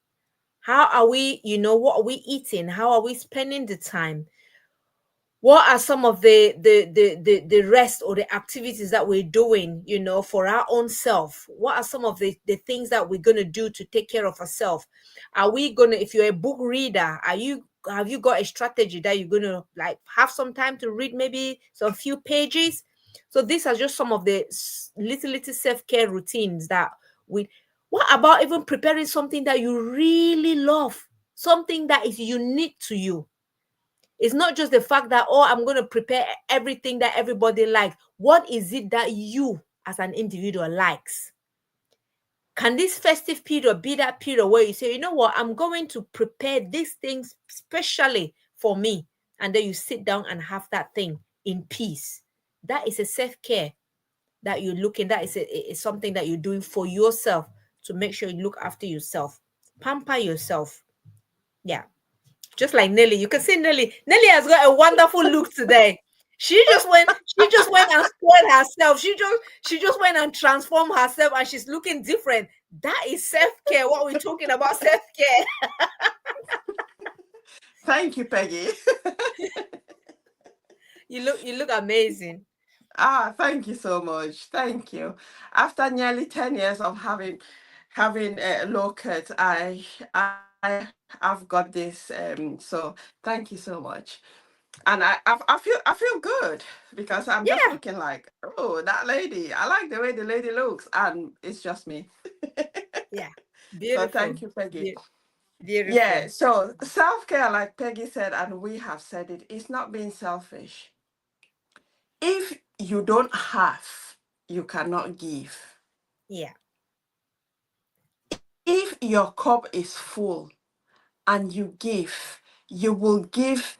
How are we, what are we eating? How are we spending the time? What are some of the rest or the activities that we're doing, for our own self? What are some of the things that we're going to do to take care of ourselves? Are we going to, if you're a book reader, have you got a strategy that you're going to, like, have some time to read maybe some few pages? So these are just some of the little self-care routines that we. What about even preparing something that you really love, something that is unique to you? It's not just the fact that, oh, I'm going to prepare everything that everybody likes. What is it that you as an individual likes? Can this festive period be that period where you say, you know what, I'm going to prepare these things specially for me? And then you sit down and have that thing in peace. That is a self-care that you're looking, that is something that you're doing for yourself, to make sure you look after yourself, pamper yourself. Yeah. Just like Nelly. You can see Nelly. Nelly has got a wonderful look today. She just went and spoiled herself. She just went and transformed herself, and she's looking different. That is self-care. What we're talking about, self-care. Thank you, Peggy. You look amazing. Thank you so much. Thank you. After nearly 10 years of having low cut, I've got this. So thank you so much. And I feel good because I'm just Yeah, looking like, oh, that lady. I like the way the lady looks, and it's just me. yeah. So Beautiful. thank you, Peggy. Be- Yeah. beautiful. So self care, like Peggy said, and we have said it, is not being selfish. If you don't have, you cannot give. Yeah. If your cup is full and you give, you will give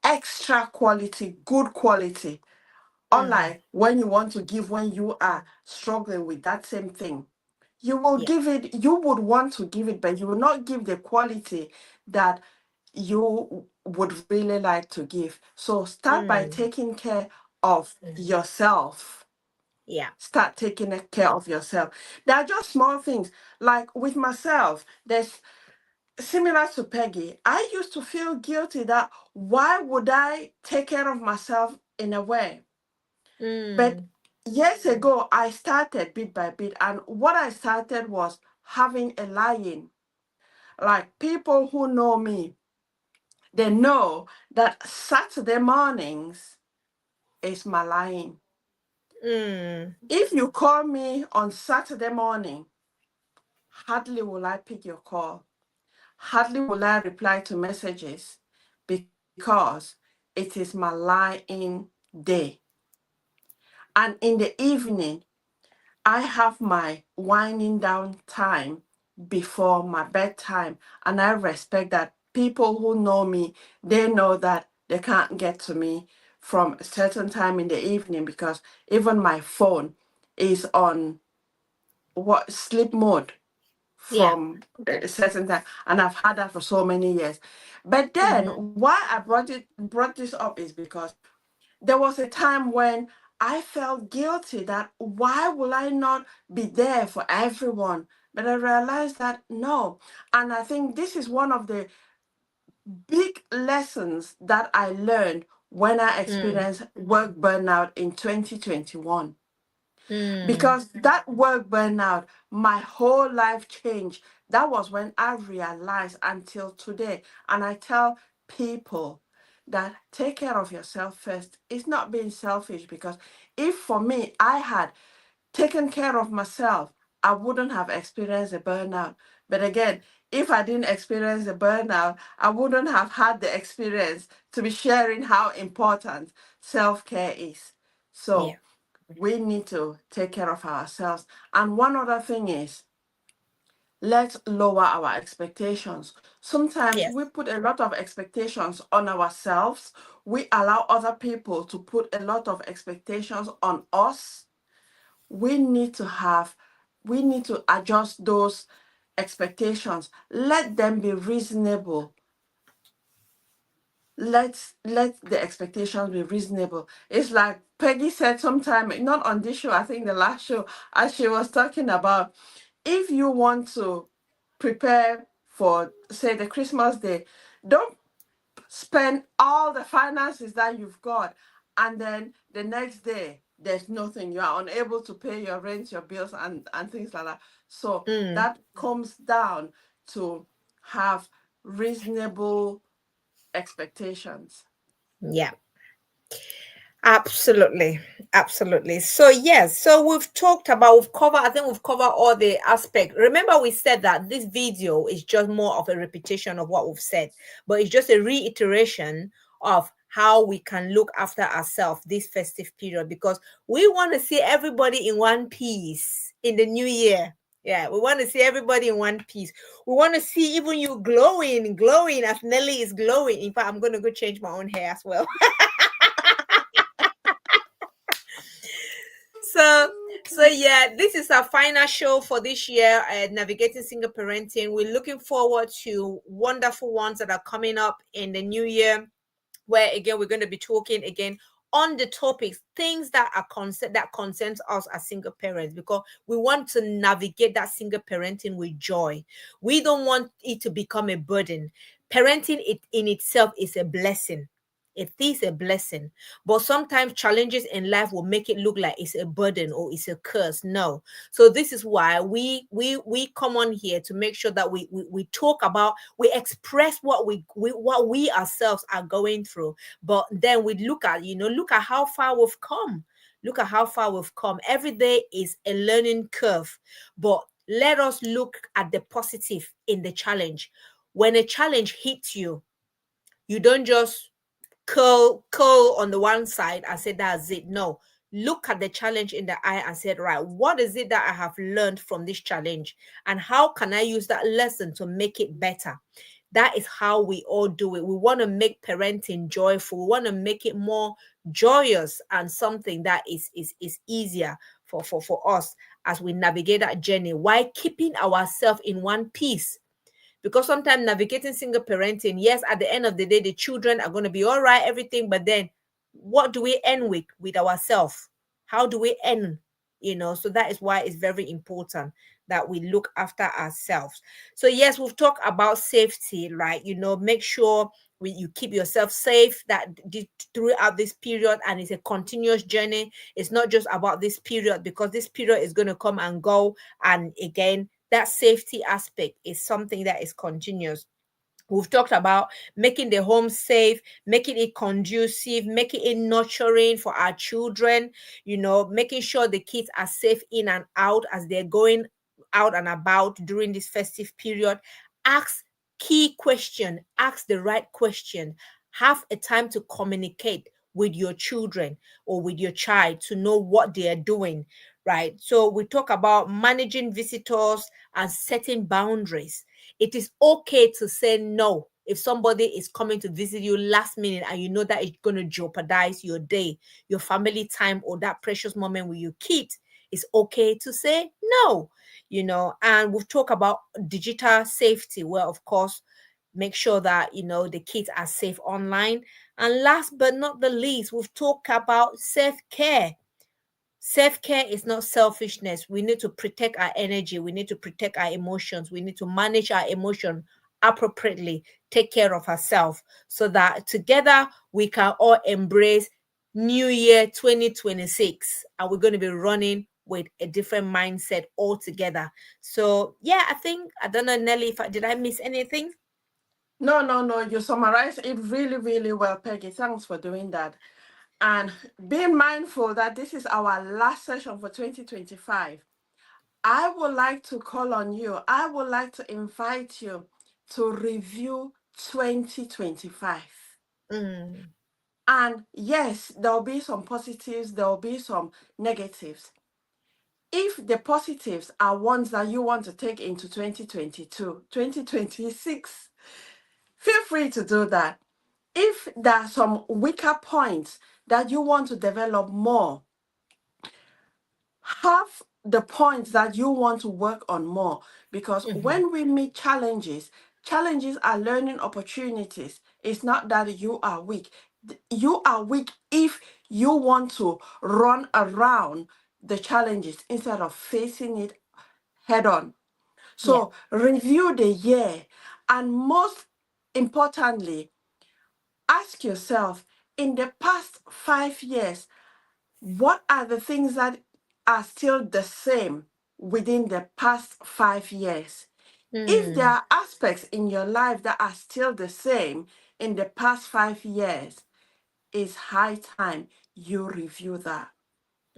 extra quality, good quality. Mm-hmm. Unlike when you want to give when you are struggling with that same thing, you will Yeah. give it, you would want to give it, but you will not give the quality that you would really like to give. So start by Mm. taking care of Mm. yourself. Yeah. Start taking care of yourself. There are just small things. Like with myself, there's similar to Peggy. I used to feel guilty that why would I take care of myself in a way? But Mm. years ago, I started bit by bit, and what I started was having a lie-in. Like people who know me, they know that Saturday mornings is my lie-in. Mm. If you call me on Saturday morning, hardly will I pick your call. Hardly will I reply to messages because it is my lie-in day. And in the evening, I have my winding down time before my bedtime, and I respect that. People who know me, they know that they can't get to me from a certain time in the evening because even my phone is on what sleep mode Yeah. from a certain time, and I've had that for so many years. But then Mm-hmm. why I brought this up is because there was a time when I felt guilty that why will I not be there for everyone? But I realized that no. And I think this is one of the big lessons that I learned when I Mm. experienced work burnout in 2021. Mm. Because that work burnout, my whole life changed. That was when I realized until today. And I tell people that take care of yourself first. It's not being selfish because if for me, I had taken care of myself, I wouldn't have experienced a burnout. But again, if I didn't experience the burnout, I wouldn't have had the experience to be sharing how important self care is. Yeah. So, we need to take care of ourselves. And one other thing is, let's lower our expectations. Sometimes Yes. we put a lot of expectations on ourselves. We allow other people to put a lot of expectations on us. We need to have, we need to adjust those expectations. Let them be reasonable. Let the expectations be reasonable. It's like Peggy said sometime, not on this show, I think the last show, as she was talking about, if you want to prepare for, say, the Christmas day, don't spend all the finances that you've got, and then the next day there's nothing. You are unable to pay your rent, your bills, and things like that. So Mm, that comes down to have reasonable expectations. yeah. Absolutely. Absolutely. So yes, so we've covered, I think we've covered all the aspects. Remember we said that this video is just more of a repetition of what we've said, but it's just a reiteration of how we can look after ourselves this festive period, because we want to see everybody in one piece in the new year. Yeah, we want to see everybody in one piece. We want to see even you glowing, glowing as Nelly is glowing. In fact, I'm going to go change my own hair as well. So, so yeah, this is our final show for this year at Navigating Single Parenting. We're looking forward to wonderful ones that are coming up in the new year, where again we're going to be talking again on the topics, things that are that concerns us as single parents, because we want to navigate that single parenting with joy. We don't want it to become a burden. Parenting it in itself is a blessing. It is a blessing, but sometimes challenges in life will make it look like it's a burden or it's a curse. No. So this is why we come on here to make sure that we talk about, we express what what we ourselves are going through, but then we look at, look at how far we've come. Look at how far we've come. Every day is a learning curve, but let us look at the positive in the challenge. When a challenge hits you, you don't just curl on the one side and say that's it. No, look at the challenge in the eye and said, right, what is it that I have learned from this challenge, and how can I use that lesson to make it better? That is how we all do it. We want to make parenting joyful. We want to make it more joyous and something that is easier for us as we navigate that journey while keeping ourselves in one piece. Because sometimes navigating single parenting, yes, at the end of the day the children are going to be all right, everything, but then what do we end with ourselves? How do we end? So that is why it's very important that we look after ourselves. So yes, we've talked about safety, right? Make sure you keep yourself safe throughout this period, and it's a continuous journey. It's not just about this period, because this period is going to come and go, and again, that safety aspect is something that is continuous. We've talked about making the home safe, making it conducive, making it nurturing for our children, making sure the kids are safe in and out as they're going out and about during this festive period. Ask key question, ask the right question. Have a time to communicate with your children or with your child to know what they are doing, right? So we talk about managing visitors and setting boundaries. It is okay to say no if somebody is coming to visit you last minute and you know that it's going to jeopardize your day, your family time, or that precious moment with your kids. It's okay to say no, and we've talked about digital safety, where of course make sure that the kids are safe online. And last but not the least, we've talked about self-care. Self-care is not selfishness. We need to protect our energy. We need to protect our emotions. We need to manage our emotion appropriately, take care of ourselves, so that together we can all embrace New Year 2026. And we're going to be running with a different mindset altogether. So yeah, I don't know, Nelly, if did I miss anything? No, no, no. You summarized it really, really well, Peggy. Thanks for doing that. And being mindful that this is our last session for 2025, I would like to call on you. I would like to invite you to review 2025. Mm, And yes, there'll be some positives, there'll be some negatives. If the positives are ones that you want to take into 2022, 2026, feel free to do that. If there are some weaker points that you want to develop more, have the points that you want to work on more, because Mhm. when we meet challenges, challenges are learning opportunities. It's not that you are weak. You are weak if you want to run around the challenges instead of facing it head on. Yeah. So review the year, and most importantly, ask yourself, in the past 5 years, what are the things that are still the same within the past 5 years? If there Mm. are aspects in your life that are still the same in the past 5 years, it's high time you review that.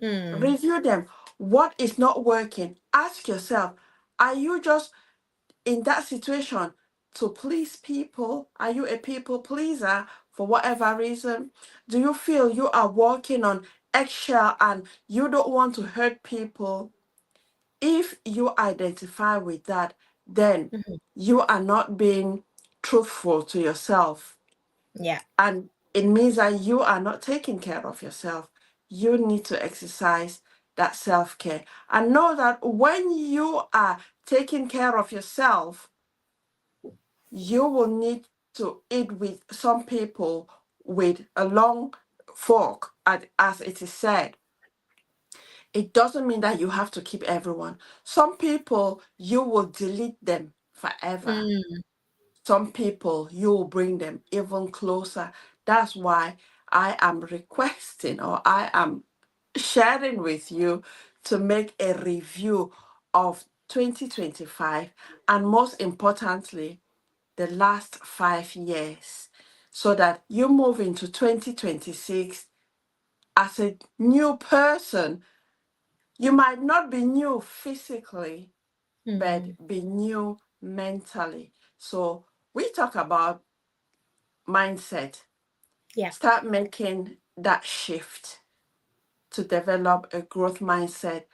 Mm. Review them. What is not working? Ask yourself, are you just in that situation to please people? Are you a people pleaser for whatever reason? Do you feel you are walking on eggshell and you don't want to hurt people? If you identify with that, then Mhm. you are not being truthful to yourself. Yeah. And it means that you are not taking care of yourself. You need to exercise that self care. And know that when you are taking care of yourself, you will need to eat with some people with a long fork, as it is said. It doesn't mean that you have to keep everyone. Some people, you will delete them forever. Mm. Some people, you will bring them even closer. That's why I am requesting, or I am sharing with you, to make a review of 2025, and most importantly, the last 5 years, so that you move into 2026 as a new person. You might not be new physically, but Mm. be new mentally. So we talk about mindset. Yeah. Start making that shift to develop a growth mindset,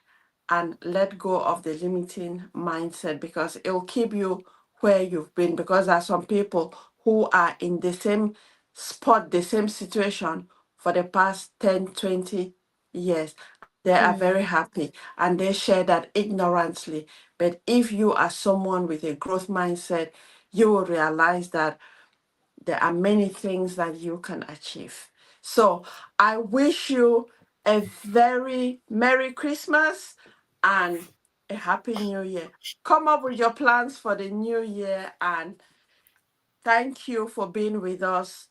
and let go of the limiting mindset, because it will keep you where you've been. Because there are some people who are in the same spot, the same situation for the past 10, 20 years, and they are very Mm. happy and they share that ignorantly. But if you are someone with a growth mindset, you will realize that there are many things that you can achieve. So I wish you a very Merry Christmas and a Happy New Year. Come up with your plans for the new year, and thank you for being with us.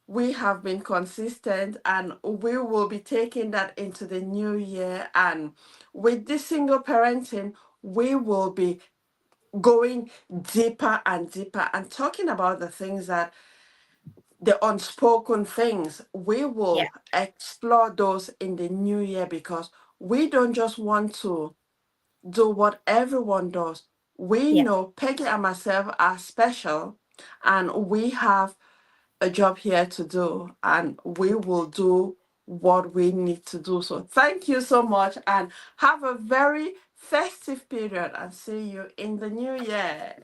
We have been consistent and we will be taking that into the new year. And with this single parenting, we will be going deeper and deeper and talking about the things that, the unspoken things, we Yeah. will explore those in the new year, because we don't just want to do what everyone does. We Yeah. know Peggy and myself are special, and we have a job here to do, and we will do what we need to do. So thank you so much, and have a very festive period, and see you in the new year.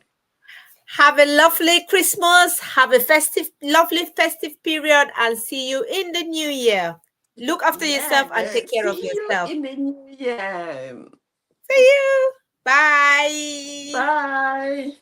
Have a lovely Christmas. Have a festive, lovely festive period, and see you in the new year. Look after yourself and Yeah, take care of see you yourself. in the new year. See you. Bye. Bye.